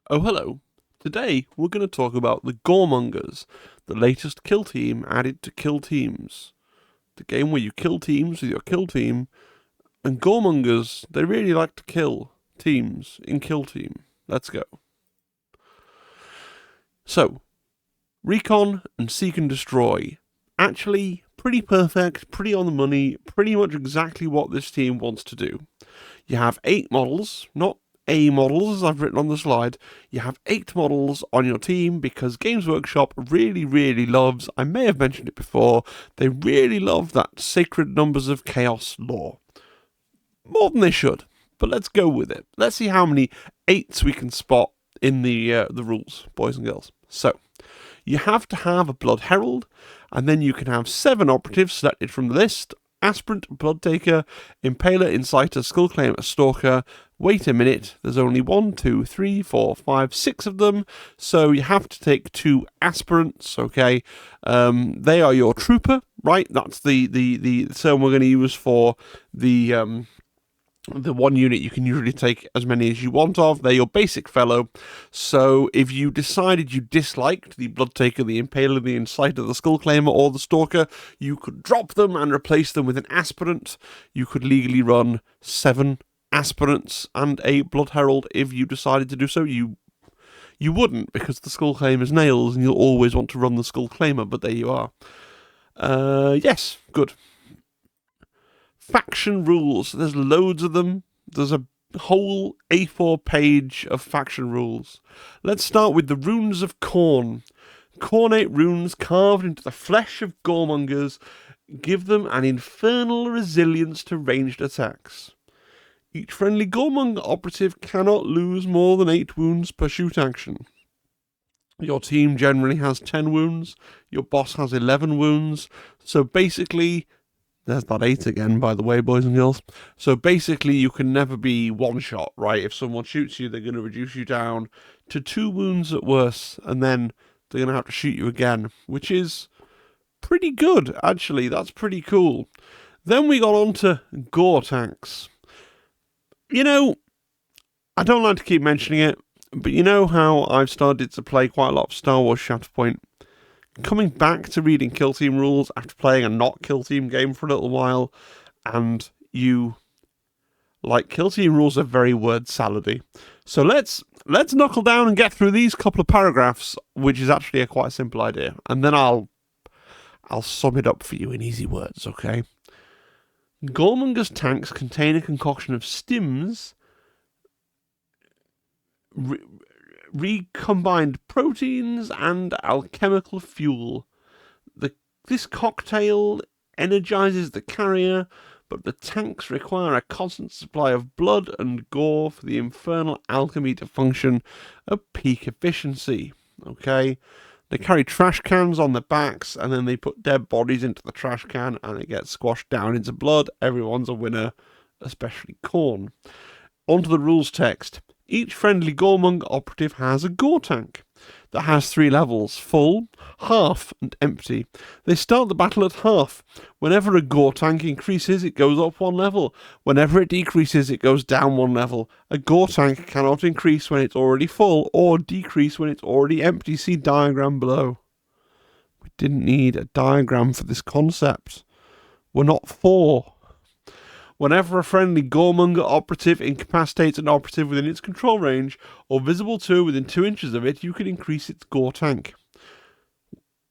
Oh hello, today we're going to talk about the Goremongers, the latest kill team added to Kill Teams. The game where you kill teams with your kill team, and Goremongers, they really like to kill teams in Kill Team. Let's go. So, Recon and Seek and Destroy. Actually, pretty perfect, pretty on the money, pretty much exactly what this team wants to do. You have 8 models, not A models as I've written on the slide. You have 8 models on your team because Games Workshop really loves, I may have mentioned it before, they really love that sacred numbers of chaos lore. More than they should, but let's go with it. Let's see how many 8s we can spot in the rules, boys and girls. So, you have to have a Blood Herald, and then you can have 7 operatives selected from the list. Aspirant, Bloodtaker, Impaler, Inciter, Skullclaimer, Stalker. Wait a minute, there's only 1, 2, 3, 4, 5, 6 of them, so you have to take 2 aspirants, okay? They are your trooper, right? That's the term we're going to use for the one unit you can usually take as many as you want of. They're your basic fellow. So if you decided you disliked the Bloodtaker, the Impaler, the Inciter, the Skullclaimer, or the Stalker, you could drop them and replace them with an Aspirant. You could legally run 7 Aspirants and a Blood Herald if you decided to do so. You wouldn't, because the Skullclaimer's nails, and you'll always want to run the Skullclaimer, but there you are. Yes, good. Faction rules. There's loads of them. There's a whole A4 page of faction rules. Let's start with the runes of Khorne. Khornate runes carved into the flesh of Goremongers give them an infernal resilience to ranged attacks. Each friendly Goremonger operative cannot lose more than 8 wounds per shoot action. Your team generally has 10 wounds. Your boss has 11 wounds. So basically, there's that 8 again, by the way, boys and girls. So basically, you can never be one-shot, right? If someone shoots you, they're going to reduce you down to 2 wounds at worst, and then they're going to have to shoot you again, which is pretty good, actually. That's pretty cool. Then we got on to Gore tanks. You know, I don't like to keep mentioning it, but you know how I've started to play quite a lot of Star Wars Shatterpoint? Coming back to reading Kill Team rules after playing a not Kill Team game for a little while, and Kill Team rules are very word salady. So let's knuckle down and get through these couple of paragraphs, which is actually quite a simple idea, and then I'll sum it up for you in easy words, okay? Goremonger's tanks contain a concoction of stims, recombined proteins, and alchemical fuel. This cocktail energizes the carrier, but the tanks require a constant supply of blood and gore for the infernal alchemy to function at peak efficiency. Okay? They carry trash cans on their backs, and then they put dead bodies into the trash can, and it gets squashed down into blood. Everyone's a winner, especially Khorne. Onto the rules text. Each friendly Goremonger operative has a gore tank that has 3 levels: full, half, and empty. They start the battle at half. Whenever a gore tank increases, it goes up 1 level. Whenever it decreases, it goes down 1 level. A gore tank cannot increase when it's already full or decrease when it's already empty. See diagram below. We didn't need a diagram for this concept. We're not 4. Whenever a friendly Goremonger operative incapacitates an operative within its control range, or visible to within 2 inches of it, you can increase its gore tank.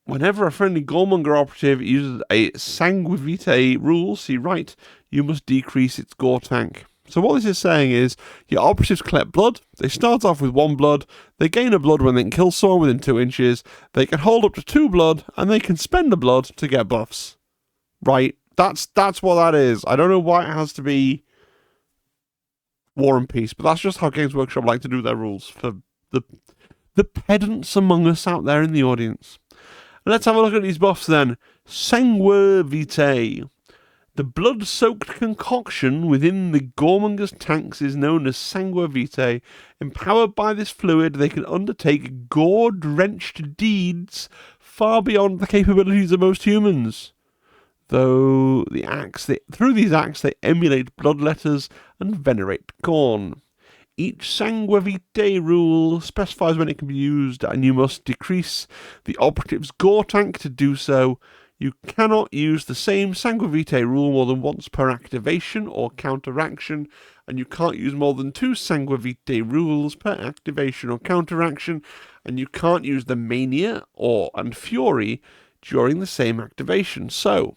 Whenever a friendly Goremonger operative uses a sangue vitae rule, see right, you must decrease its gore tank. So what this is saying is, your operatives collect blood, they start off with 1 blood, they gain a blood when they can kill someone within 2 inches, they can hold up to 2 blood, and they can spend a blood to get buffs. Right? That's what that is. I don't know why it has to be War and Peace, but that's just how Games Workshop like to do their rules for the pedants among us out there in the audience. Let's have a look at these buffs then. Sangue vitae. The blood-soaked concoction within the Goremonger's tanks is known as sangue vitae. Empowered by this fluid, they can undertake gore-drenched deeds far beyond the capabilities of most humans. Through these acts, they emulate bloodletters and venerate Khorne. Each Sangue Vitae rule specifies when it can be used, and you must decrease the operative's gore tank to do so. You cannot use the same Sangue Vitae rule more than once per activation or counteraction, and you can't use more than 2 Sangue Vitae rules per activation or counteraction, and you can't use the Mania and Fury during the same activation. So,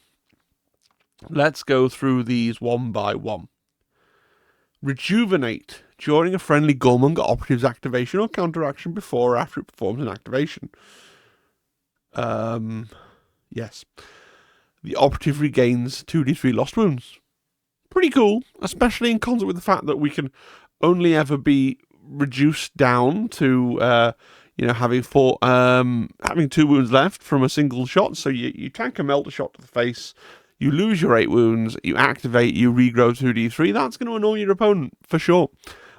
let's go through these one by one. Rejuvenate during a friendly Goremonger operative's activation or counteraction before or after it performs an activation. Yes. The operative regains 2d3 lost wounds. Pretty cool, especially in concert with the fact that we can only ever be reduced down to having 2 wounds left from a single shot. So you tank a melt shot to the face, you lose your 8 wounds, you activate, you regrow 2d3. That's going to annoy your opponent for sure.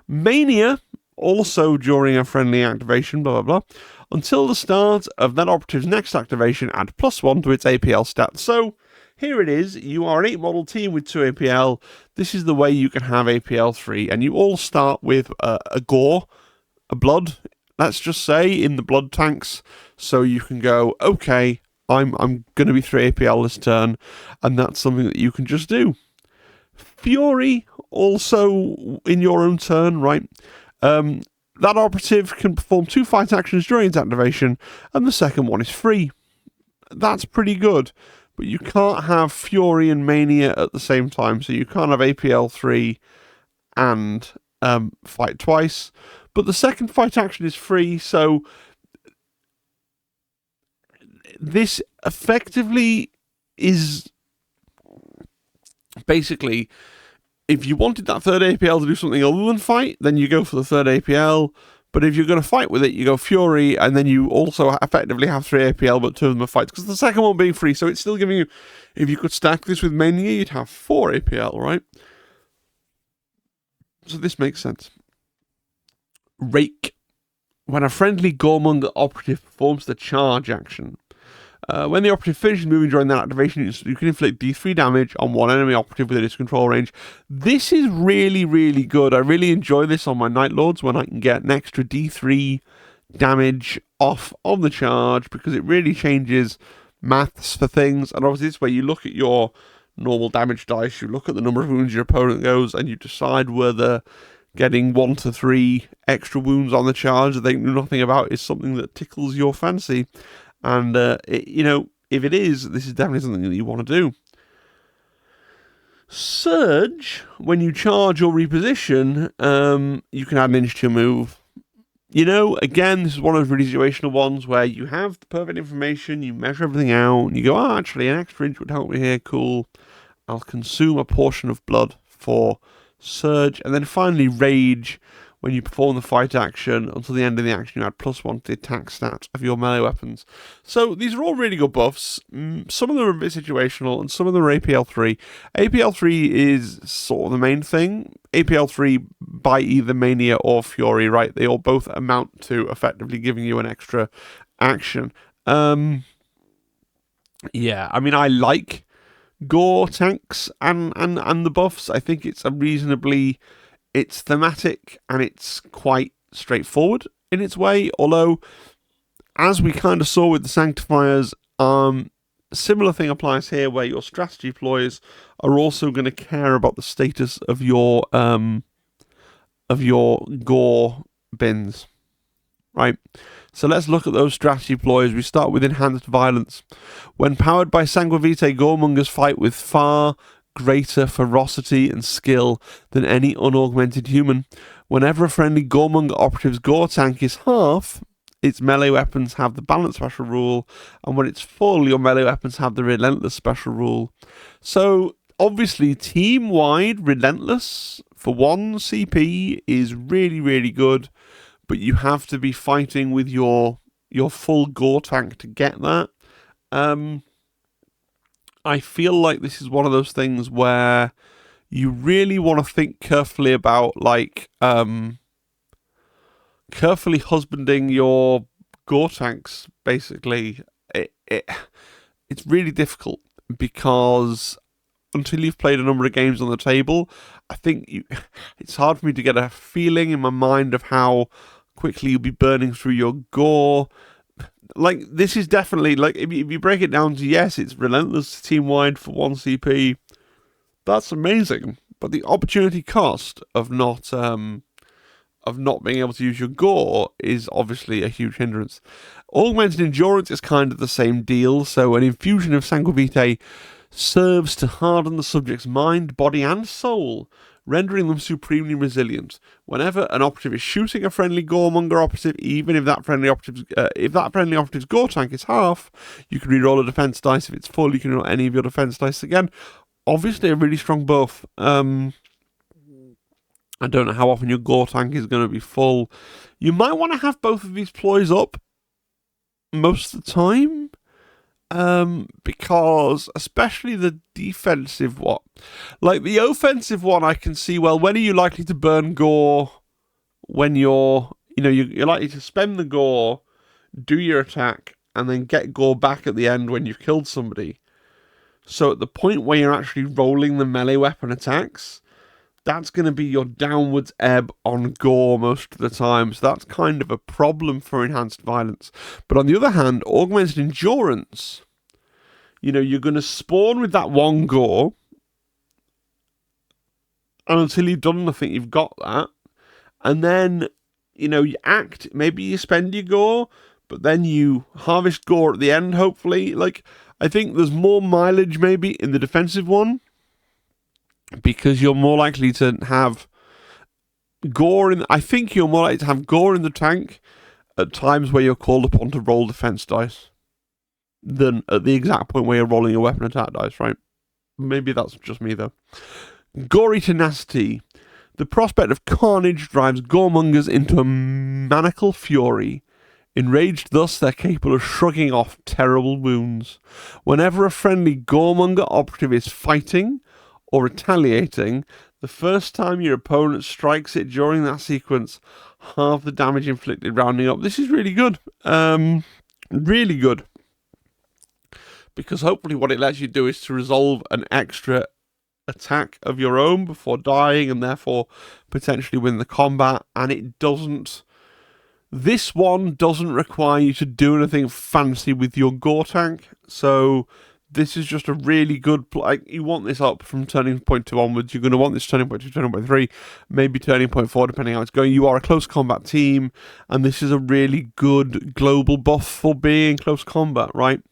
Mania, also during a friendly activation, blah blah blah. Until the start of that operative's next activation, add +1 to its APL stat. So here it is. You are an 8-model team with 2 APL. This is the way you can have APL 3, and you all start with a gore, a blood. Let's just say in the blood tanks, so you can go, okay, I'm going to be 3 APL this turn, and that's something that you can just do. Fury, also in your own turn, right? That operative can perform 2 fight actions during its activation, and the second one is free. That's pretty good, but you can't have Fury and Mania at the same time, so you can't have APL 3 and fight twice. But the second fight action is free, so this effectively is basically, if you wanted that third APL to do something other than fight, then you go for the third APL. But if you're going to fight with it, you go Fury, and then you also effectively have 3 APL, but 2 of them are fights, because the second one being free, so it's still giving you, if you could stack this with Mania, you'd have 4 APL, right? So this makes sense. Rake. When a friendly Goremonger operative performs the charge action, when the operative finishes moving during that activation, you can inflict d3 damage on one enemy operative within its control range. This is really, really good. I really enjoy this on my Night Lords when I can get an extra d3 damage off on the charge, because it really changes maths for things. And obviously this way you look at your normal damage dice, you look at the number of wounds your opponent goes, and you decide whether getting 1 to 3 extra wounds on the charge that they knew nothing about is something that tickles your fancy. And, if it is, this is definitely something that you want to do. Surge, when you charge or reposition, you can add an inch to your move. Again, this is one of those really situational ones where you have the perfect information, you measure everything out, and you go, actually, an extra inch would help me here, cool. I'll consume a portion of blood for Surge. And then finally, Rage. When you perform the fight action, until the end of the action, you add +1 to the attack stat of your melee weapons. So these are all really good buffs. Some of them are a bit situational, and some of them are APL 3. APL 3 is sort of the main thing. APL 3 by either Mania or Fury, right? They all both amount to effectively giving you an extra action. I like gore tanks and the buffs. I think it's it's thematic and it's quite straightforward in its way, although, as we kind of saw with the Sanctifiers, similar thing applies here, where your strategy ploys are also going to care about the status of your gore bins, right? So let's look at those strategy ploys. We start with Enhanced Violence. When powered by Sangue Vitae, Goremongers fight with far greater ferocity and skill than any unaugmented human. Whenever a friendly Goremonger operative's gore tank is half, its melee weapons have the balance special rule, and when it's full, your melee weapons have the relentless special rule. So obviously, team-wide relentless for 1 CP is really, really good, but you have to be fighting with your full gore tank to get that. I feel like this is one of those things where you really want to think carefully about, carefully husbanding your gore tanks, basically. It's really difficult, because until you've played a number of games on the table, I think it's hard for me to get a feeling in my mind of how quickly you'll be burning through your gore. Like, this is definitely, like, if you break it down to, yes, it's relentless team-wide for 1 CP. That's amazing. But the opportunity cost of not being able to use your gore is obviously a huge hindrance. Augmented endurance is kind of the same deal, so an infusion of sanguivitae serves to harden the subject's mind, body, and soul, rendering them supremely resilient. Whenever an operative is shooting a friendly Goremonger operative, even if that friendly operative's gore tank is half, you can reroll a defense dice. If it's full, you can roll any of your defense dice again. Obviously, a really strong buff. I don't know how often your gore tank is going to be full. You might want to have both of these ploys up most of the time. Because especially the defensive one, like the offensive one, I can see, well, when are you likely to burn gore? When you're likely to spend the gore, do your attack, and then get gore back at the end when you've killed somebody. So at the point where you're actually rolling the melee weapon attacks, that's going to be your downwards ebb on gore most of the time. So that's kind of a problem for enhanced violence. But on the other hand, augmented endurance, you're going to spawn with that 1 gore. And until you've done nothing, you've got that. And then, you act, maybe you spend your gore, but then you harvest gore at the end, hopefully. Like, I think there's more mileage maybe in the defensive one, because you're more likely to have gore I think you're more likely to have gore in the tank at times where you're called upon to roll defense dice than at the exact point where you're rolling a weapon attack dice, right? Maybe that's just me, though. Gory tenacity. The prospect of carnage drives Goremongers into a maniacal fury. Enraged thus, they're capable of shrugging off terrible wounds. Whenever a friendly Goremonger operative is fighting or retaliating, the first time your opponent strikes it during that sequence, half the damage inflicted rounding up. This is really good. Really good. Because hopefully what it lets you do is to resolve an extra attack of your own before dying, and therefore potentially win the combat. And it doesn't... This one doesn't require you to do anything fancy with your gore tank. So this is just a really good... you want this up from turning point 2 onwards. You're going to want this turning point 2, turning point 3, maybe turning point 4, depending how it's going. You are a close combat team, and this is a really good global buff for being close combat, right?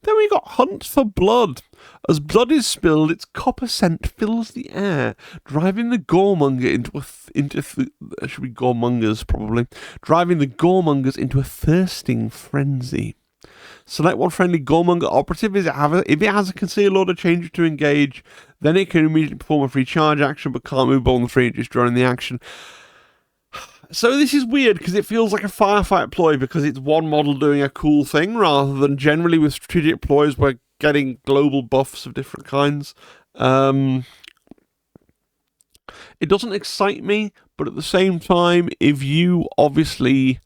Then we got Hunt for Blood. As blood is spilled, its copper scent fills the air, driving the Goremonger should be Goremongers probably, driving the Goremongers into a thirsting frenzy. Select one friendly Goremonger operative. If it has a concealed order, change it to engage. Then it can immediately perform a free charge action, but can't move more than 3 inches during the action. So this is weird because it feels like a firefight ploy because it's one model doing a cool thing rather than generally with strategic ploys we're getting global buffs of different kinds. It doesn't excite me, but at the same time, if you obviously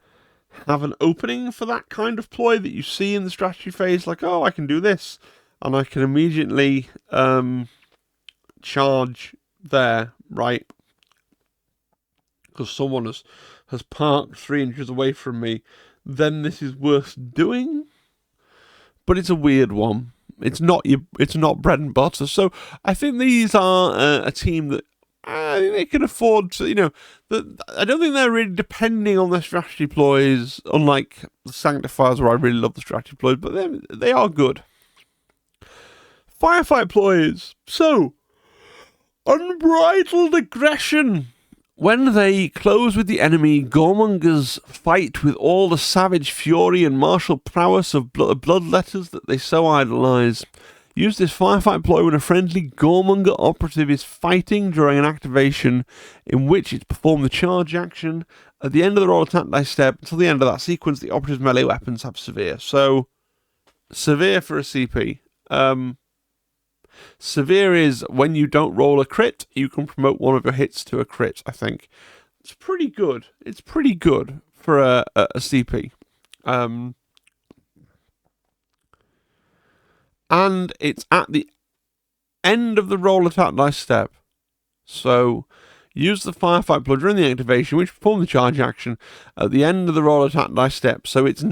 have an opening for that kind of ploy that you see in the strategy phase, like, oh, I can do this, and I can immediately charge there, right? Because someone has parked 3 inches away from me, then this is worth doing. But it's a weird one. It's not bread and butter. So I think these are a team that they can afford to, I don't think they're really depending on their strategy ploys, unlike the Sanctifiers, where I really love the strategy ploys, but they are good. Firefight ploys. So, unbridled aggression. When they close with the enemy, Goremongers fight with all the savage fury and martial prowess of bloodletters that they so idolize. Use this firefight ploy when a friendly Goremonger operative is fighting during an activation in which it's performed the charge action. At the end of the roll attack dice step, until the end of that sequence, the operative's melee weapons have severe. So, severe for a CP. Severe is when you don't roll a crit, you can promote one of your hits to a crit, I think. It's pretty good. It's pretty good for a CP. And it's at the end of the roll attack dice step. So use the FireFight blood during the activation, which perform the charge action at the end of the roll attack dice step. So it's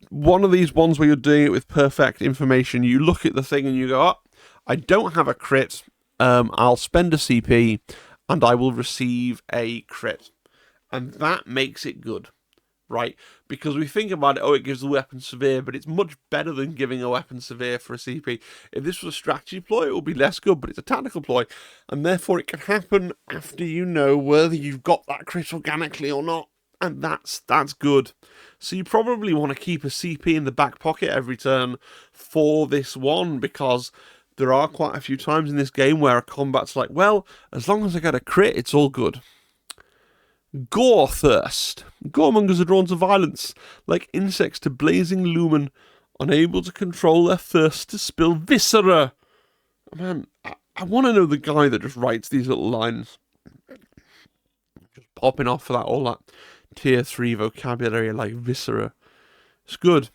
one of these ones where you're doing it with perfect information. You look at the thing and you go, oh, I don't have a crit. I'll spend a CP and I will receive a crit. And that makes it good, right? Because we think about it, oh, it gives the weapon severe, but it's much better than giving a weapon severe for a CP. If this was a strategy ploy, it would be less good, but it's a tactical ploy, and therefore it can happen after you know whether you've got that crit organically or not, and that's good. So you probably want to keep a CP in the back pocket every turn for this one, because there are quite a few times in this game where a combat's like, well, as long as I get a crit, it's all good. Gore Thirst. Goremongers are drawn to violence, like insects to blazing lumen, unable to control their thirst to spill viscera. Man, I want to know the guy that just writes these little lines. Just popping off for that, all that tier 3 vocabulary like viscera. It's good.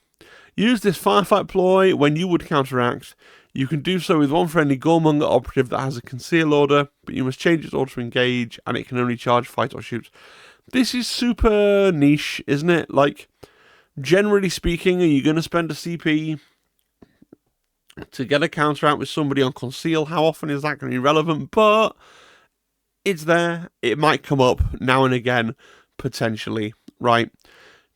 Use this firefight ploy when you would counteract. You can do so with one friendly Goremonger operative that has a conceal order, but you must change its order to engage, and it can only charge, fight, or shoot. This is super niche, isn't it? Like, generally speaking, are you going to spend a CP to get a counteract with somebody on conceal? How often is that going to be relevant? But it's there. It might come up now and again, potentially, right?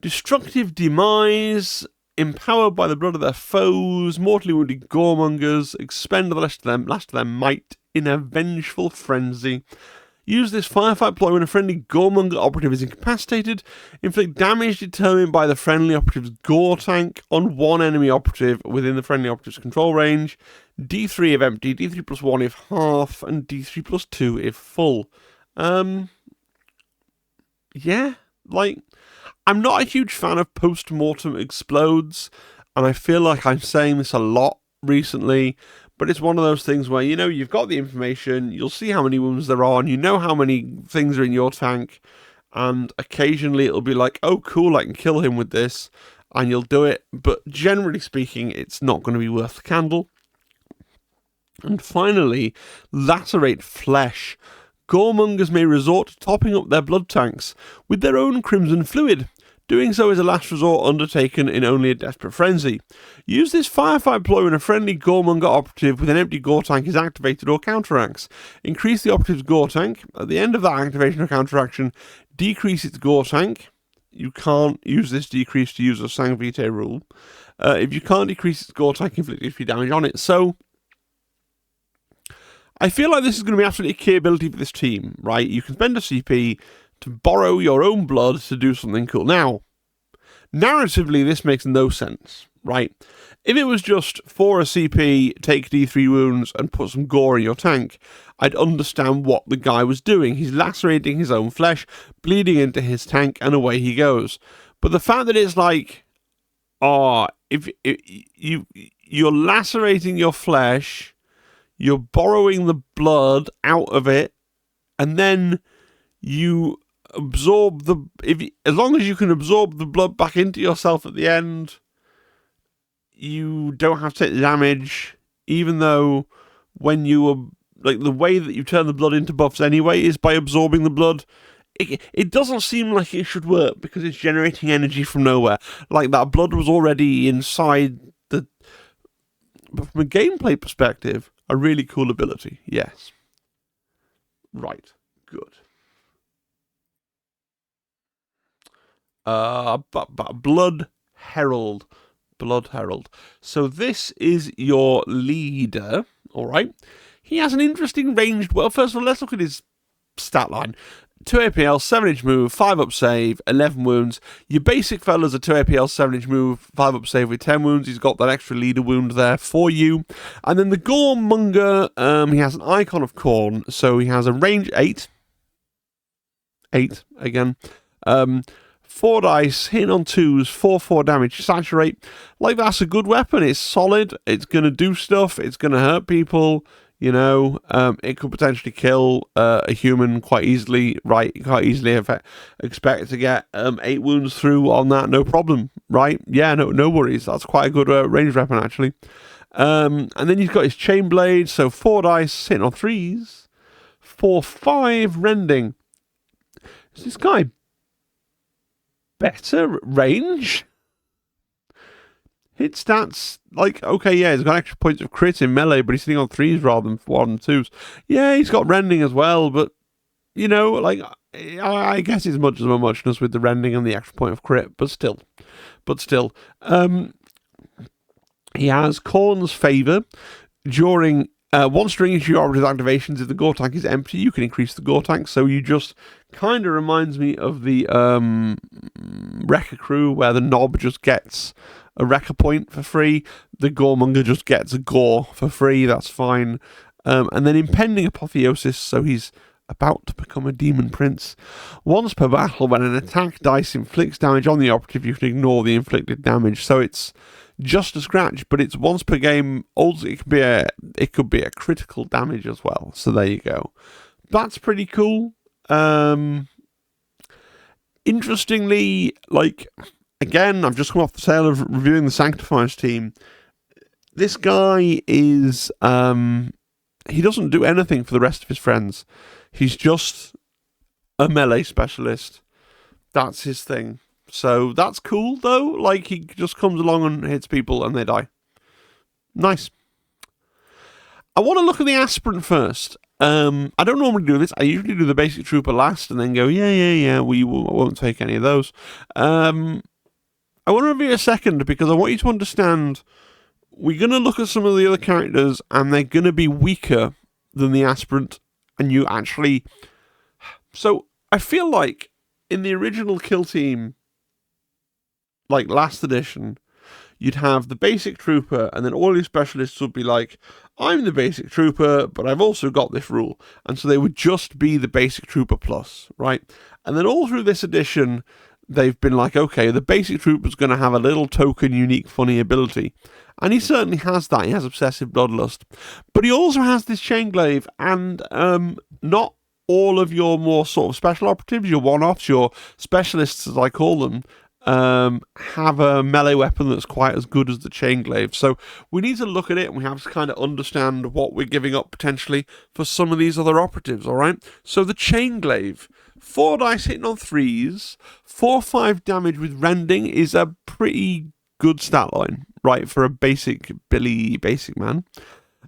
Destructive Demise. Empowered by the blood of their foes, mortally wounded Goremongers expend the last of their might in a vengeful frenzy. Use this firefight ploy when a friendly Goremonger operative is incapacitated. Inflict damage determined by the friendly operative's gore tank on one enemy operative within the friendly operative's control range. D3 if empty, D3 plus 1 if half, and D3 plus 2 if full. Yeah, like, I'm not a huge fan of post-mortem explodes, and I feel like I'm saying this a lot recently, but it's one of those things where, you know, you've got the information, you'll see how many wounds there are, and you know how many things are in your tank, and occasionally it'll be like, oh cool, I can kill him with this, and you'll do it, but generally speaking, it's not going to be worth the candle. And finally, Lacerate Flesh. Goremongers may resort to topping up their blood tanks with their own crimson fluid. Doing so is a last resort undertaken in only a desperate frenzy. Use this firefight ploy when a friendly Goremonger operative with an empty gore tank is activated or counteracts. Increase the operative's gore tank. At the end of that activation or counteraction, decrease its gore tank. You can't use this decrease to use a sang vitae rule. If you can't decrease its gore tank, inflict HP damage on it. So, I feel like this is going to be absolutely a key ability for this team, right? You can spend a CP to borrow your own blood to do something cool. Now, narratively, this makes no sense, right? If it was just for a CP, take D3 wounds and put some gore in your tank, I'd understand what the guy was doing. He's lacerating his own flesh, bleeding into his tank, and away he goes. But the fact that it's like, if you're lacerating your flesh, you're borrowing the blood out of it, and then you absorb as long as you can absorb the blood back into yourself at the end, you don't have to take the damage, even though when you are, like, the way that you turn the blood into buffs anyway is by absorbing the blood. It doesn't seem like it should work because it's generating energy from nowhere. Like, that blood was already inside the... But from a gameplay perspective, a really cool ability, yes. Right, good. Blood Herald. So this is your leader, alright? He has an interesting ranged... Well, first of all, let's look at his stat line. 2 APL, 7-inch move, 5 up save, 11 wounds. Your basic fella's a 2 APL, 7-inch move, 5 up save with 10 wounds. He's got that extra leader wound there for you. And then the Goremonger, he has an icon of corn, so he has a range 8. 8, again. 4 dice, hitting on 2s, 4/4 damage, saturate. Like, that's a good weapon. It's solid. It's going to do stuff. It's going to hurt people. You know, it could potentially kill a human quite easily, right? Quite easily expect to get 8 wounds through on that, no problem, right? Yeah, no worries. That's quite a good range weapon, actually. And then he's got his chain blade, so 4 dice hitting on 3s. 4/5 rending. Is this guy better range? Hit stats, like, okay, yeah, he's got extra points of crit in melee, but he's sitting on 3s rather than 1 and 2s. Yeah, he's got rending as well, but, you know, like, I guess it's much as a muchness with the rending and the extra point of crit, but still. He has Khorne's Favour. Once during each of your operative activations, if the gore tank is empty, you can increase the gore tank. So you just kind of reminds me of the Wrecker Crew, where the Knob just gets a Wrecker point for free. The Goremonger just gets a Gore for free. That's fine. And then Impending Apotheosis, so he's about to become a Demon Prince. Once per battle, when an attack dice inflicts damage on the operative, you can ignore the inflicted damage. So it's just a scratch, but it's once per game. Also, it could be a critical damage as well. So there you go. That's pretty cool. Interestingly, like, again, I've just come off the tail of reviewing the Sanctifiers team. This guy is he doesn't do anything for the rest of his friends. He's just a melee specialist. That's his thing. So that's cool, though. Like, he just comes along and hits people and they die. Nice. I want to look at the Aspirant first. I don't normally do this. I usually do the basic trooper last and then go, yeah, we won't take any of those. I want to review a second because I want you to understand we're going to look at some of the other characters and they're going to be weaker than the Aspirant. And you actually... So, I feel like in the original kill team, like last edition, you'd have the basic trooper, and then all your specialists would be like, I'm the basic trooper, but I've also got this rule. And so they would just be the basic trooper plus, right? And then all through this edition, they've been like, okay, the basic trooper's going to have a little token, unique, funny ability. And he certainly has that. He has Obsessive Bloodlust. But he also has this Chainglaive, and not all of your more sort of special operatives, your one-offs, your specialists, as I call them, have a melee weapon that's quite as good as the Chainglaive. So we need to look at it, and we have to kind of understand what we're giving up potentially for some of these other operatives, all right? So the Chainglaive, 4 dice hitting on 3s, 4/5 damage with rending is a pretty good stat line, right, for a basic man.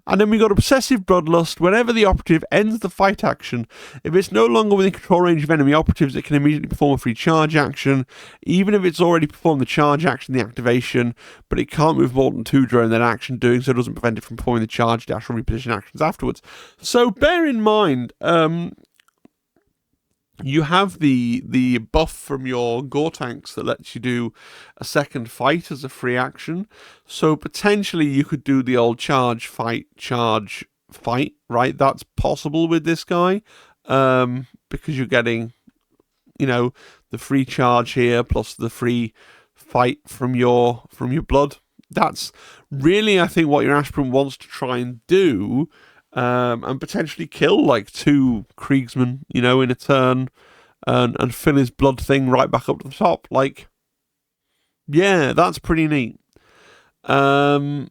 And then we got Obsessive Bloodlust. Whenever the operative ends the fight action, if it's no longer within control range of enemy operatives, it can immediately perform a free charge action, even if it's already performed the charge action, the activation, but it can't move more than 2 during that action. Doing so doesn't prevent it from performing the charge, dash, or reposition actions afterwards. So bear in mind, you have the buff from your Gore tanks that lets you do a second fight as a free action. So potentially you could do the old charge, fight, right? That's possible with this guy, because you're getting, you know, the free charge here plus the free fight from your blood. That's really, I think, what your Aspirant wants to try and do. And potentially kill like 2 Kriegsmen, you know, in a turn, and fill his blood thing right back up to the top. Like, yeah, that's pretty neat. But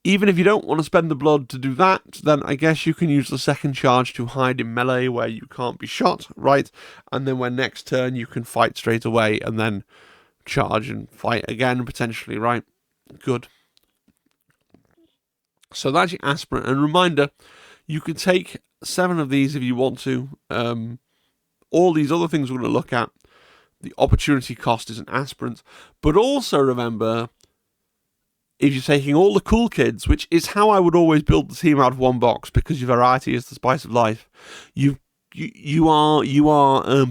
even if you don't want to spend the blood to do that, then I guess you can use the second charge to hide in melee where you can't be shot, right? And then when next turn you can fight straight away and then charge and fight again, potentially, right? Good. So that's your Aspirant. And reminder, you can take 7 of these if you want to. All these other things we're going to look at, the opportunity cost is an Aspirant. But also remember, if you're taking all the cool kids, which is how I would always build the team out of one box, because your variety is the spice of life, you are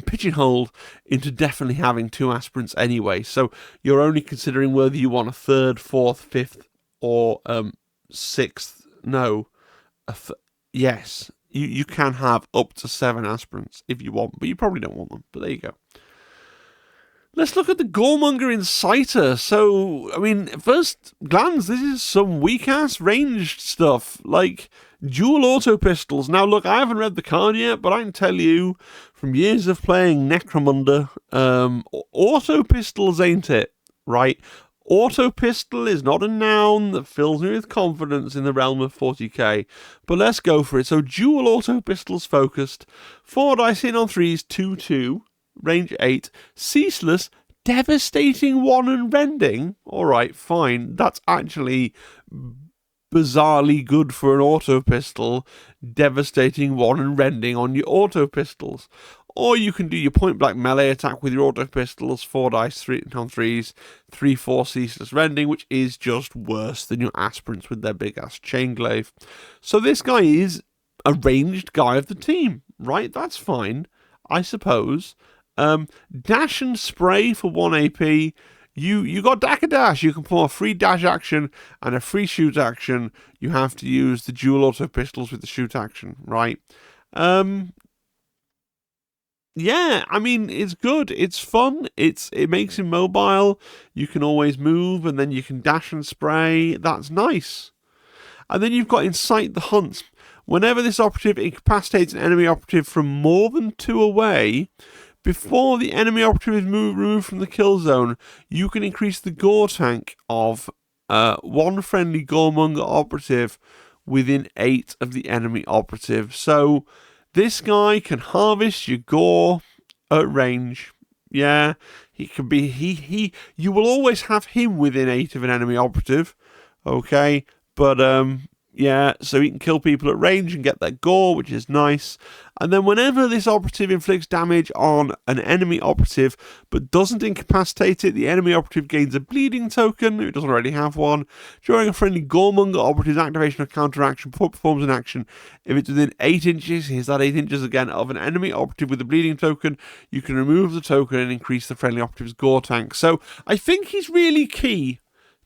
pigeonholed into definitely having 2 Aspirants anyway. So you're only considering whether you want a 3rd, 4th, 5th, or 6th. No, yes, you can have up to 7 Aspirants if you want, but you probably don't want them. But there you go. Let's look at the Goremonger Inciter. So, I mean, at first glance, this is some weak-ass ranged stuff, like dual auto pistols. Now, look, I haven't read the card yet, but I can tell you from years of playing Necromunda, auto pistols ain't it, right? Auto pistol is not a noun that fills me with confidence in the realm of 40k, but let's go for it. So dual auto pistols focused, 4 dice in on 3s, 2-2, range 8, ceaseless, devastating 1 and rending. Alright, fine, that's actually bizarrely good for an auto pistol, devastating 1 and rending on your auto pistols. Or you can do your point blank melee attack with your auto pistols, 4 dice, 3 on 3s, 3-4 ceaseless rending, which is just worse than your aspirants with their big ass chain glaive. So this guy is a ranged guy of the team, right? That's fine, I suppose. Dash and spray for 1 AP. You got dash. You can pull a free dash action and a free shoot action. You have to use the dual auto pistols with the shoot action, right? Yeah, I mean, it's good. It's fun. It makes him mobile. You can always move, and then you can dash and spray. That's nice. And then you've got Incite the Hunt. Whenever this operative incapacitates an enemy operative from more than 2 away, before the enemy operative is removed from the kill zone, you can increase the gore tank of 1 friendly Goremonger operative within 8 of the enemy operative. So this guy can harvest your gore at range. Yeah, he can be you will always have him within 8 of an enemy operative. Okay, but yeah, so he can kill people at range and get their gore, which is nice. And then whenever this operative inflicts damage on an enemy operative but doesn't incapacitate it, the enemy operative gains a bleeding token, it doesn't already have one. During a friendly Goremonger operative's activation or counteraction, performs an action. If it's within 8 inches, here's that 8 inches again, of an enemy operative with a bleeding token, you can remove the token and increase the friendly operative's gore tank. So I think he's really key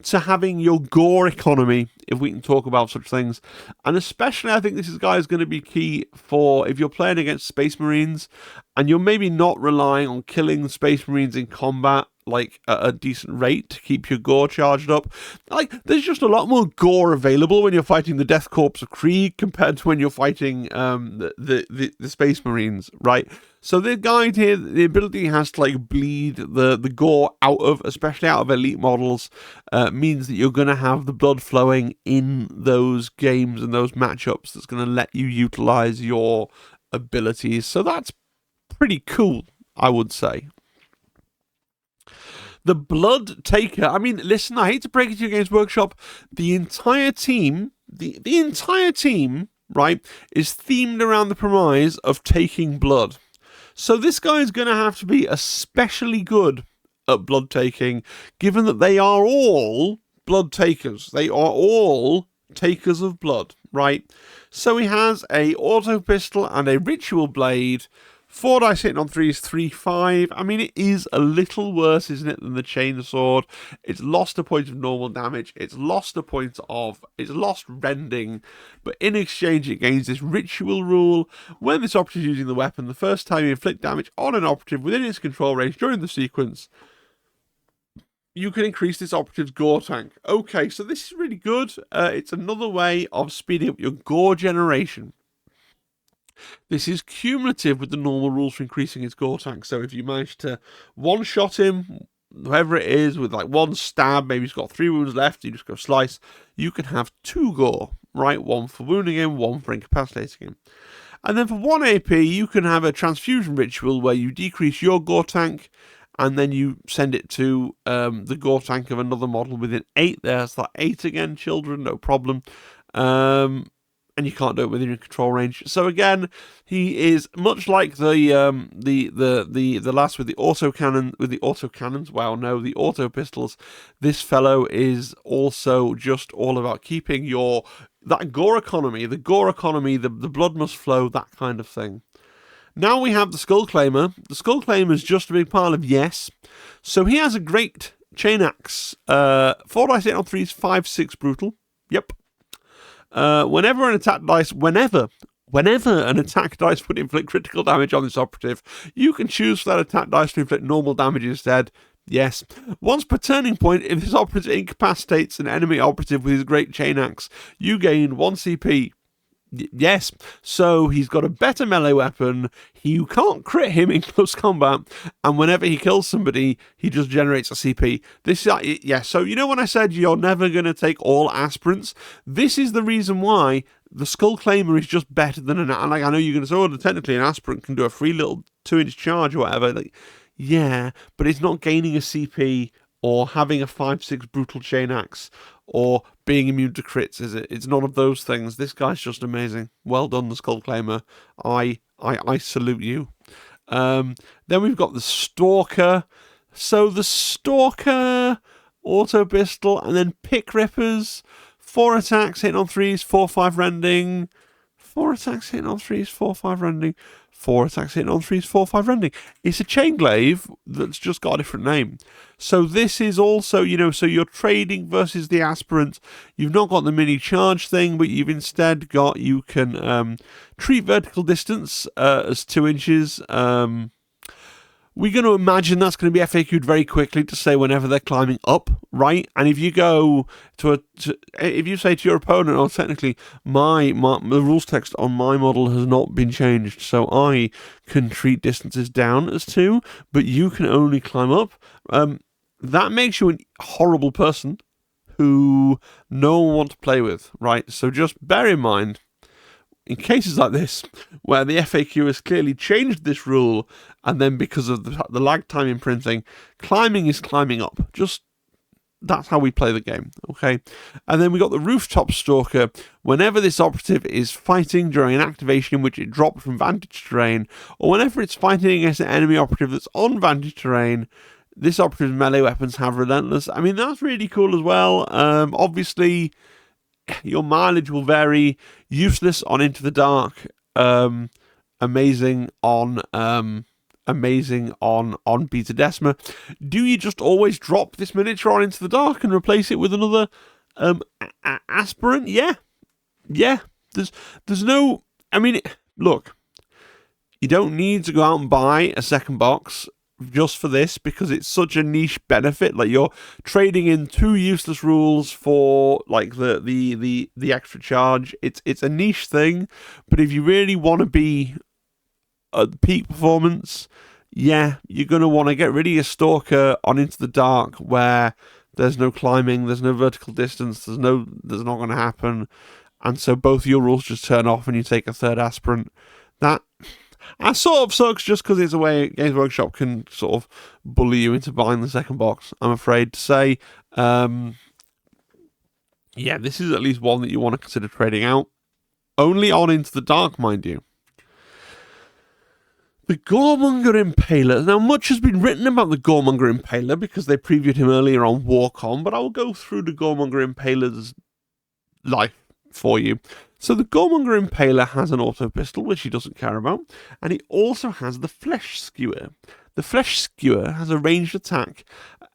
to having your gore economy, if we can talk about such things. And especially I think this guy is going to be key for if you're playing against Space Marines and you're maybe not relying on killing Space Marines in combat like at a decent rate to keep your gore charged up. Like, there's just a lot more gore available when you're fighting the Death Corps of Krieg compared to when you're fighting the Space Marines, right? So the guy here, the ability he has to like bleed the gore out of, especially out of elite models, means that you're going to have the blood flowing in those games and those matchups that's going to let you utilize your abilities. So that's pretty cool, I would say. The Bloodtaker. I mean, listen, I hate to break it to you, Games Workshop. The entire team, the entire team, right, is themed around the premise of taking blood. So this guy is going to have to be especially good at blood taking, given that they are all blood takers. They are all takers of blood, right? So he has a auto pistol and a ritual blade. 4 dice hitting on 3 is 3-5. I mean, it is a little worse, isn't it, than the chainsword. It's lost a point of normal damage. It's lost rending. But in exchange, it gains this ritual rule. When this operative is using the weapon, the first time you inflict damage on an operative within its control range during the sequence, you can increase this operative's gore tank. Okay, so this is really good. It's another way of speeding up your gore generation. This is cumulative with the normal rules for increasing his gore tank. So if you manage to one-shot him, whoever it is, with like 1 stab, maybe he's got 3 wounds left, you just go slice, you can have 2 gore, right? 1 for wounding him, 1 for incapacitating him. And then for 1 AP, you can have a transfusion ritual where you decrease your gore tank, and then you send it to the gore tank of another model within 8. There's that 8 again, children, no problem. And you can't do it within your control range. So again, he is much like the last with the autocannons. Wow, no, the auto pistols. This fellow is also just all about keeping that gore economy, the blood must flow, that kind of thing. Now we have the Skullclaimer. The Skullclaimer is just a big pile of yes. So he has a great chain axe. 4 dice 8 on 3 is 5-6 brutal. Yep. Whenever an attack dice would inflict critical damage on this operative, you can choose for that attack dice to inflict normal damage instead. Yes. Once per turning point, if this operative incapacitates an enemy operative with his great chain axe, you gain 1 CP. Yes, so he's got a better melee weapon. You can't crit him in close combat, and whenever he kills somebody, he just generates a CP. This, yeah. So you know when I said you're never gonna take all aspirants, this is the reason why the Skullclaimer is just better than an. Like I know you're gonna say, oh, technically an aspirant can do a free little 2-inch charge or whatever. Like, yeah, but it's not gaining a CP or having a 5/6 brutal chain axe or being immune to crits, is it? It's none of those things. This guy's just amazing. Well done, the Skullclaimer. I salute you. Then we've got the Stalker. So the Stalker, auto pistol, and then pick rippers. 4 attacks, hitting on 3s, 4/5 rending. 4 attacks, hitting on 3s, 4/5 rending. 4 attacks, hitting on 3s, 4/5 rending. It's a chain glaive that's just got a different name. So this is also, so you're trading versus the aspirant. You've not got the mini charge thing, but you've instead got, you can treat vertical distance as 2 inches. We're going to imagine that's going to be FAQ'd very quickly to say whenever they're climbing up, right? And if you go if you say to your opponent, oh, technically, the rules text on my model has not been changed, so I can treat distances down as 2, but you can only climb up. That makes you a horrible person who no one wants to play with, right? So just bear in mind, in cases like this, where the FAQ has clearly changed this rule, and then because of the lag time in printing, climbing is climbing up. Just, that's how we play the game, okay? And then we got the Rooftop Stalker. Whenever this operative is fighting during an activation in which it dropped from vantage terrain, or whenever it's fighting against an enemy operative that's on vantage terrain, this operative's melee weapons have relentless. I mean, that's really cool as well. Obviously, your mileage will vary. Useless on Into the Dark. Amazing on Beta Decima. Do you just always drop this miniature on Into the Dark and replace it with another aspirant? Yeah. There's no. I mean, look. You don't need to go out and buy a second box just for this, because it's such a niche benefit. Like, you're trading in 2 useless rules for like the extra charge. It's a niche thing, but if you really want to be at the peak performance, yeah, you're gonna want to get rid of your Stalker on Into the Dark, where there's no climbing, there's no vertical distance, there's not going to happen, and so both your rules just turn off and you take a third aspirant. That sort of sucks, just because it's a way Games Workshop can sort of bully you into buying the second box, I'm afraid to say. Yeah, this is at least one that you want to consider trading out. Only on Into the Dark, mind you. The Goremonger Impaler. Now, much has been written about the Goremonger Impaler because they previewed him earlier on Warcom, but I will go through the Goremonger Impaler's life for you. So the Goremanger Impaler has an auto pistol, which he doesn't care about, and he also has the Flesh Skewer. The Flesh Skewer has a ranged attack,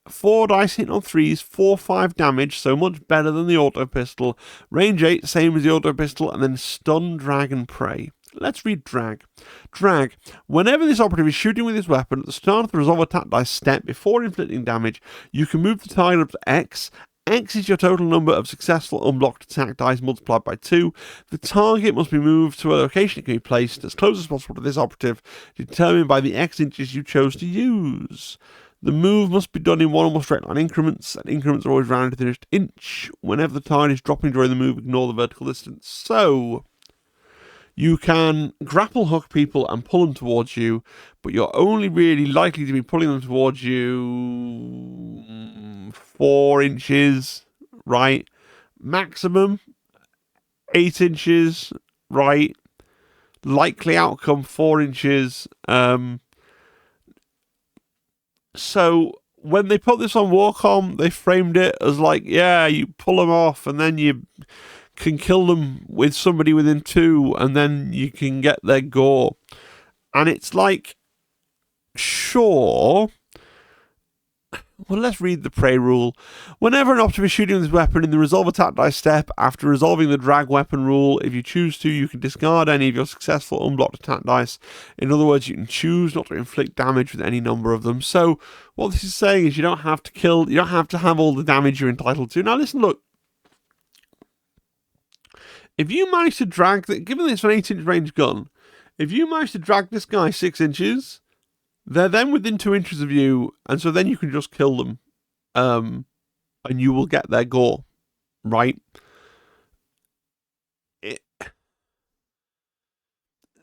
4 dice hitting on 3s, 4/5 damage, so much better than the auto pistol. Range 8, same as the auto pistol, and then stun, drag, and prey. Let's read drag. Drag. Whenever this operative is shooting with his weapon, at the start of the resolve attack dice step before inflicting damage, you can move the target up to X. X is your total number of successful unblocked attack dice multiplied by 2. The target must be moved to a location it can be placed as close as possible to this operative, determined by the X inches you chose to use. The move must be done in 1 or more straight line increments, and increments are always rounded to the nearest inch. Whenever the target is dropping during the move, ignore the vertical distance. So, you can grapple hook people and pull them towards you, but you're only really likely to be pulling them towards you 4 inches, right? Maximum 8 inches, right? Likely outcome 4 inches. So when they put this on Warcom, they framed it as like, yeah, you pull them off and then you can kill them with somebody within 2 and then you can get their gore. And it's like, sure. Well, let's read the prey rule. Whenever an operative is shooting with his weapon in the resolve attack dice step, after resolving the drag weapon rule, if you choose to, you can discard any of your successful unblocked attack dice. In other words, you can choose not to inflict damage with any number of them. So what this is saying is you don't have to kill, you don't have to have all the damage you're entitled to. Now listen, look. if you manage to drag, given it's an 8-inch range gun, if you manage to drag this guy 6 inches, they're then within 2 inches of you, and so then you can just kill them, and you will get their gore, right?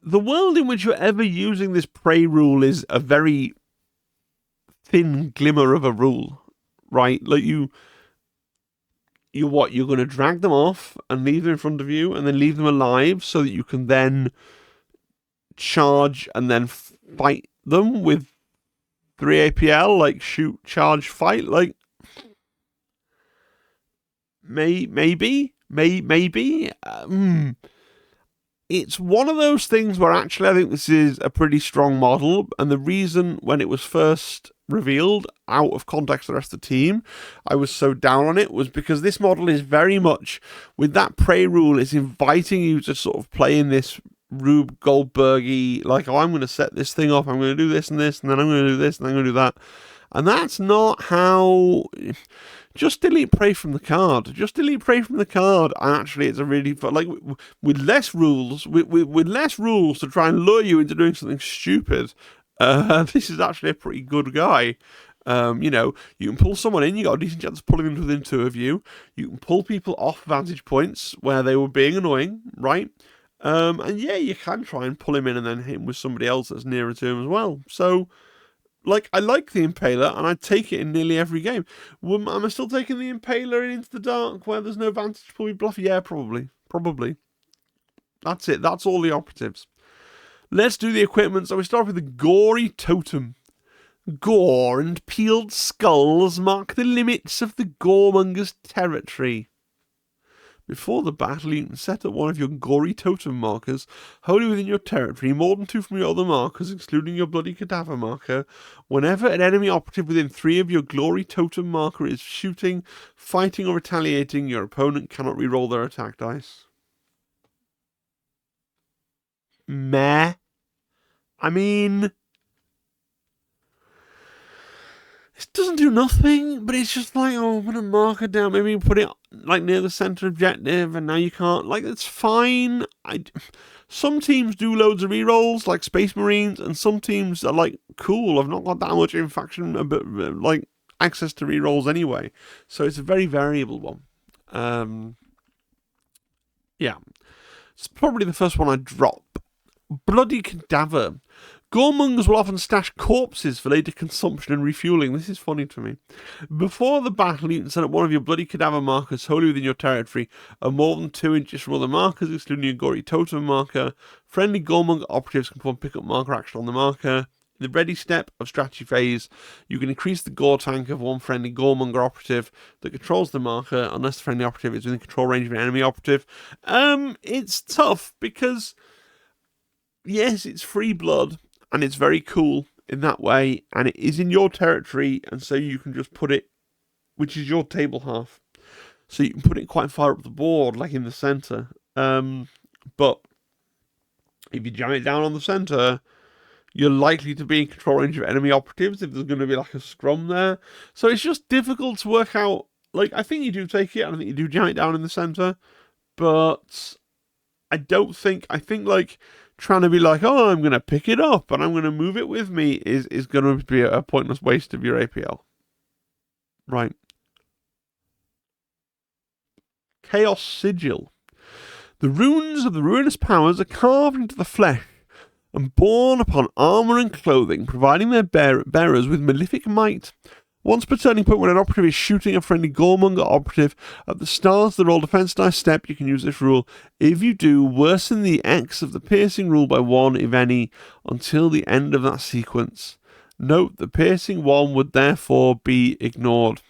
The world in which you're ever using this prey rule is a very thin glimmer of a rule, right? Like you're going to drag them off and leave them in front of you and then leave them alive so that you can then charge and then fight them with 3 APL, like shoot, charge, fight, like maybe. It's one of those things where actually I think this is a pretty strong model, and the reason when it was first revealed out of context the rest of the team I was so down on it was because this model is very much, with that prey rule, it's inviting you to sort of play in this Rube Goldberg-y, like, oh, I'm going to set this thing off, I'm going to do this and this, and then I'm going to do this, and then I'm going to do that. And that's not how... Just delete prey from the card. Just delete prey from the card. And actually, it's a really fun... Like, with less rules, with less rules to try and lure you into doing something stupid, this is actually a pretty good guy. You know, you can pull someone in, you got a decent chance of pulling them within 2 of you. You can pull people off vantage points where they were being annoying, right? And yeah, you can try and pull him in and then hit him with somebody else that's nearer to him as well. So... Like, I like the Impaler, and I'd take it in nearly every game. Am I still taking the Impaler in Into the Dark, where there's no vantage pull bluff? Yeah, probably. That's it. That's all the operatives. Let's do the equipment. So we start with the Gory Totem. Gore and peeled skulls mark the limits of the Goremongers' territory. Before the battle, you can set up one of your Gory Totem markers wholly within your territory, more than 2 from your other markers, excluding your Bloody Cadaver marker. Whenever an enemy operative within 3 of your Glory Totem marker is shooting, fighting, or retaliating, your opponent cannot reroll their attack dice. Meh. I mean... It doesn't do nothing, but it's just like, oh, put a marker down, maybe put it like near the center objective, and now you can't. Like, it's fine. Some teams do loads of rerolls, like Space Marines, and some teams are like, cool, I've not got that much infaction, but like access to rerolls anyway. So it's a very variable one. Yeah, it's probably the first one I drop. Bloody Cadaver. Goremongers will often stash corpses for later consumption and refueling. This is funny to me. Before the battle, you can set up one of your Bloody Cadaver markers wholly within your territory, and more than 2 inches from other markers, excluding your Gory Totem marker. Friendly Goremonger operatives can perform pick-up marker action on the marker. In the ready step of strategy phase, you can increase the gore tank of one friendly Goremonger operative that controls the marker, unless the friendly operative is within control range of an enemy operative. It's tough, because, yes, it's free blood, and it's very cool in that way, and it is in your territory, and so you can just put it, which is your table half. So you can put it quite far up the board, like in the centre. But if you jam it down on the centre, you're likely to be in control range of enemy operatives if there's going to be like a scrum there. So it's just difficult to work out. Like, I think you do take it, and I think you do jam it down in the centre, but I think like, trying to be like, oh, I'm going to pick it up and I'm going to move it with me is going to be a pointless waste of your APL. Right. Chaos Sigil. The runes of the ruinous powers are carved into the flesh and borne upon armour and clothing, providing their bearers with malefic might. Once per turning point, when an operative is shooting a friendly Goremonger operative at the start of the roll defense dice step, you can use this rule. If you do, worsen the X of the piercing rule by 1, if any, until the end of that sequence. Note, the piercing 1 would therefore be ignored.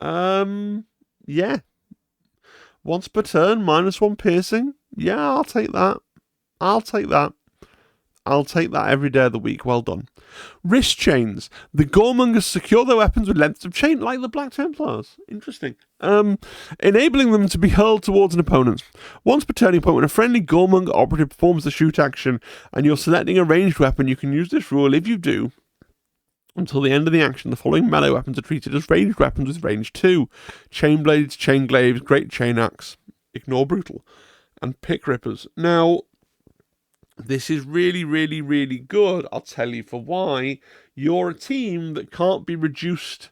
Yeah. Once per turn, -1 piercing. Yeah, I'll take that. I'll take that every day of the week. Well done. Wrist chains. The Goremongers secure their weapons with lengths of chain, like the Black Templars. Interesting. Enabling them to be hurled towards an opponent. Once per turning point, when a friendly Goremonger operative performs the shoot action and you're selecting a ranged weapon, you can use this rule. If you do, Until the end of the action, the following melee weapons are treated as ranged weapons with range 2. Chain blades, chain glaives, great chain axe, ignore brutal, and pick rippers. Now, this is really, really, really good. I'll tell you for why. You're a team that can't be reduced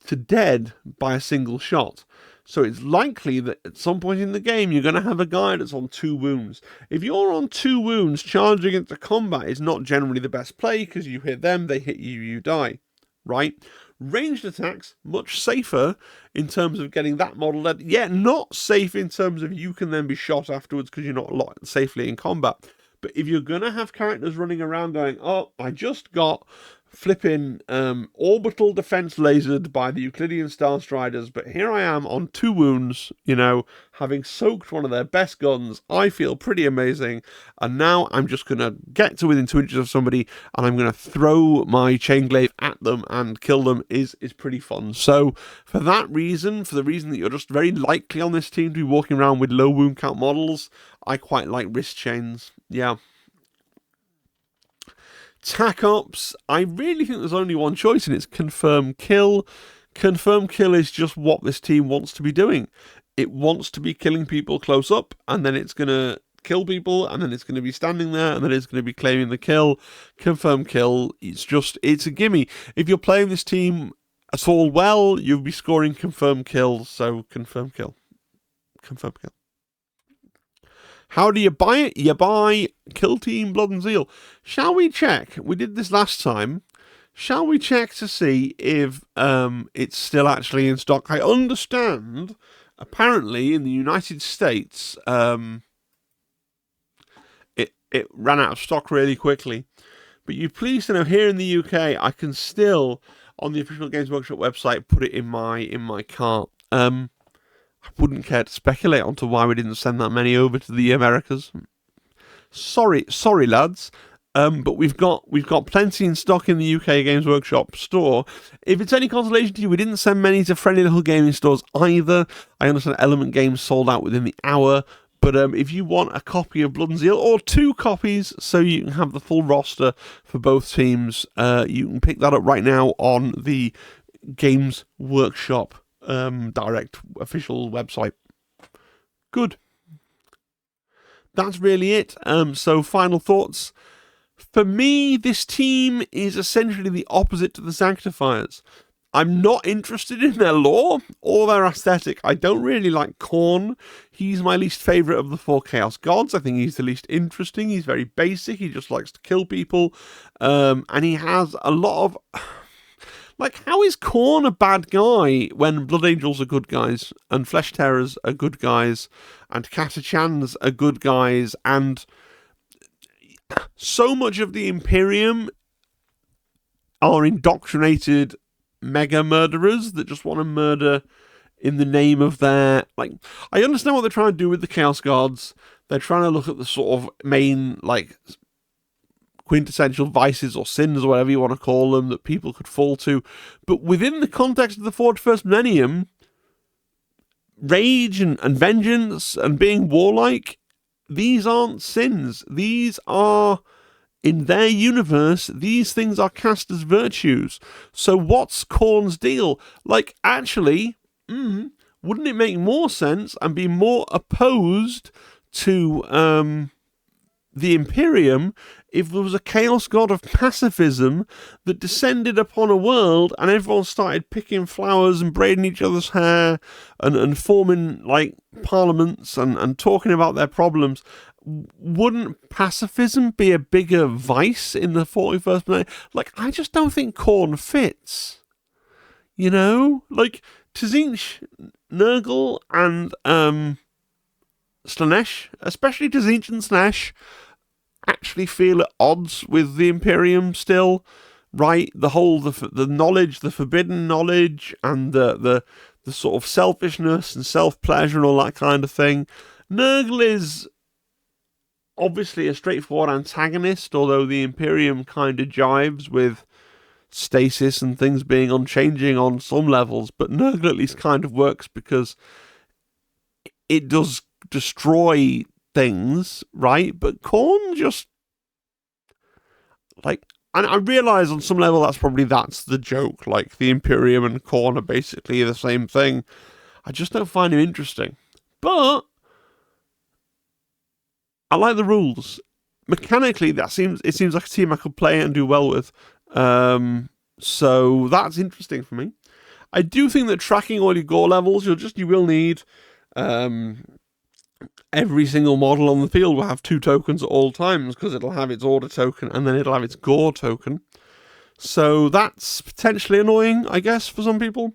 to dead by a single shot. So it's likely that at some point in the game, you're going to have a guy that's on 2 wounds. If you're on 2 wounds, charging into combat is not generally the best play, because you hit them, they hit you, you die, right? Ranged attacks, much safer in terms of getting that model dead. Yeah, not safe in terms of you can then be shot afterwards because you're not locked safely in combat. But if you're going to have characters running around going, oh, I just got flipping orbital defense lasered by the Euclidean Star Striders, but here I am on 2 wounds, you know, having soaked one of their best guns. I feel pretty amazing, and now I'm just going to get to within 2 inches of somebody, and I'm going to throw my chain glaive at them and kill them is pretty fun. So for that reason, for the reason that you're just very likely on this team to be walking around with low wound count models, I quite like wrist chains. Yeah. Tac Ops, I really think there's only one choice, and it's confirm kill. Confirm kill is just what this team wants to be doing. It wants to be killing people close up, and then it's going to kill people, and then it's going to be standing there, and then it's going to be claiming the kill. Confirm kill, it's a gimme. If you're playing this team at all well, you'll be scoring confirm kills, so confirm kill. Confirm kill. How do you buy it? You buy Kill Team Blood and Zeal. Shall we check? We did this last time. Shall we check to see if it's still actually in stock? I understand, apparently, in the United States, it ran out of stock really quickly. But you please to know, here in the UK, I can still, on the official Games Workshop website, put it in my cart. I wouldn't care to speculate onto why we didn't send that many over to the Americas. Sorry, lads. But we've got plenty in stock in the UK Games Workshop store. If it's any consolation to you, we didn't send many to friendly little gaming stores either. I understand Element Games sold out within the hour. But if you want a copy of Blood and Zeal, or 2 copies, so you can have the full roster for both teams, you can pick that up right now on the Games Workshop direct official website. Good. That's really it. So final thoughts. For me, this team is essentially the opposite to the Sanctifiers. I'm not interested in their lore or their aesthetic. I don't really like Khorne. He's my least favourite of the 4 Chaos Gods. I think he's the least interesting. He's very basic. He just likes to kill people. And he has a lot of... Like, how is Khorne a bad guy when Blood Angels are good guys, and Flesh Terrors are good guys, and Katachans are good guys, and so much of the Imperium are indoctrinated mega murderers that just want to murder in the name of their... Like, I understand what they're trying to do with the Chaos Gods. They're trying to look at the sort of main, like, quintessential vices or sins or whatever you want to call them that people could fall to. But within the context of the 41st millennium, rage and vengeance and being warlike, these aren't sins. These are, in their universe, these things are cast as virtues. So what's Khorne's deal? Like, actually, wouldn't it make more sense and be more opposed to the Imperium if there was a chaos god of pacifism that descended upon a world and everyone started picking flowers and braiding each other's hair and forming, like, parliaments and talking about their problems? Wouldn't pacifism be a bigger vice in the 41st millennium? Like, I just don't think Khorne fits. You know? Like, Tzeentch, Nurgle, and Slaanesh, especially Tzeentch and Slaanesh, actually feel at odds with the Imperium still, right? The whole, the knowledge, the forbidden knowledge, and the sort of selfishness and self-pleasure and all that kind of thing. Nurgle is obviously a straightforward antagonist, although the Imperium kind of jives with stasis and things being unchanging on some levels, but Nurgle at least kind of works because it does destroy things, right? But Khorne just, like, And I realise on some level that's the joke. Like, the Imperium and Khorne are basically the same thing. I just don't find him interesting. But I like the rules. Mechanically, it seems like a team I could play and do well with. So that's interesting for me. I do think that tracking all your gore levels, you will need every single model on the field will have 2 tokens at all times, because it'll have its order token and then it'll have its gore token. So that's potentially annoying, I guess, for some people.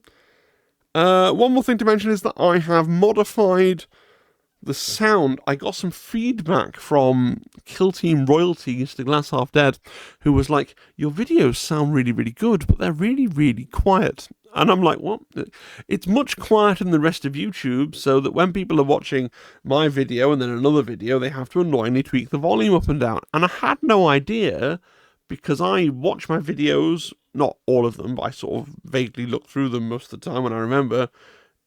One more thing to mention is that I have modified the sound. I got some feedback from Kill Team Royalties, the Glass Half Dead, who was like, your videos sound really, really good, but they're really, really quiet. And I'm like, what? It's much quieter than the rest of YouTube, so that when people are watching my video and then another video, they have to annoyingly tweak the volume up and down. And I had no idea, because I watch my videos, not all of them, but I sort of vaguely look through them most of the time when I remember,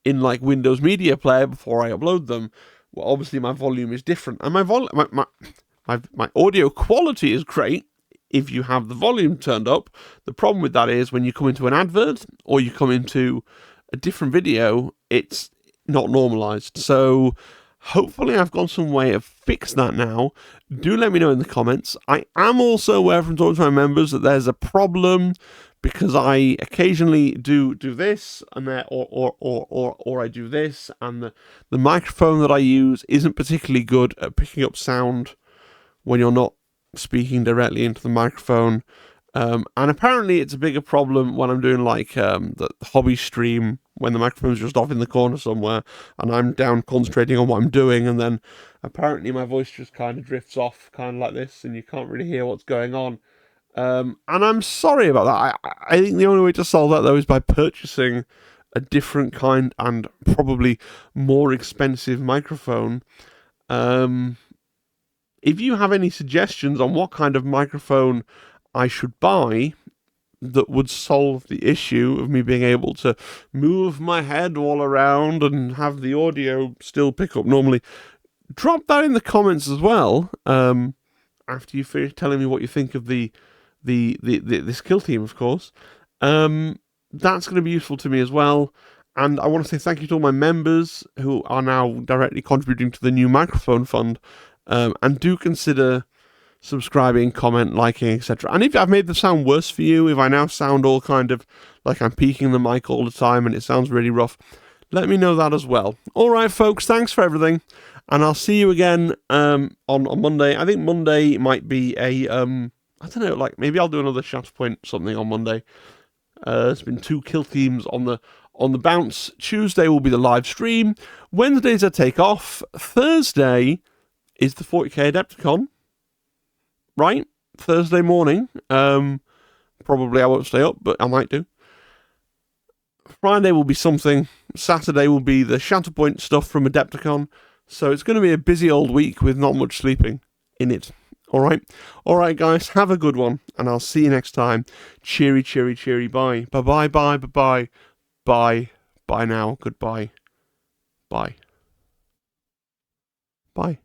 in like Windows Media Player before I upload them. Well, obviously my volume is different, and my audio quality is great if you have the volume turned up. The problem with that is when you come into an advert or you come into a different video, it's not normalized. So hopefully I've got some way of fix that now. Do let me know in the comments. I am also aware from talking to my members that there's a problem, because I occasionally do this and there, or I do this, and the microphone that I use isn't particularly good at picking up sound when you're not speaking directly into the microphone. And apparently it's a bigger problem when I'm doing like the hobby stream, when the microphone's just off in the corner somewhere and I'm down concentrating on what I'm doing, and then apparently my voice just kind of drifts off, kind of like this, and you can't really hear what's going on. And I'm sorry about that. I think the only way to solve that, though, is by purchasing a different kind and probably more expensive microphone. If you have any suggestions on what kind of microphone I should buy that would solve the issue of me being able to move my head all around and have the audio still pick up normally, drop that in the comments as well. After you finish telling me what you think of the skill team, of course. That's going to be useful to me as well. And I want to say thank you to all my members who are now directly contributing to the new microphone fund. And do consider subscribing, comment, liking, etc. And if I've made the sound worse for you, if I now sound all kind of like I'm peaking the mic all the time and it sounds really rough, let me know that as well. All right, folks, thanks for everything. And I'll see you again on Monday. I think Monday might be a... I don't know, like maybe I'll do another Shatterpoint something on Monday. There's been 2 kill teams on the bounce. Tuesday will be the live stream. Wednesdays I take off. Thursday is the 40k Adepticon. Right? Thursday morning. Probably I won't stay up, but I might do. Friday will be something. Saturday will be the Shatterpoint stuff from Adepticon. So it's going to be a busy old week with not much sleeping in it. All right, guys, have a good one, and I'll see you next time. Cheery, cheery, cheery, bye. Bye, bye, bye, bye, bye, bye now, goodbye, bye, bye.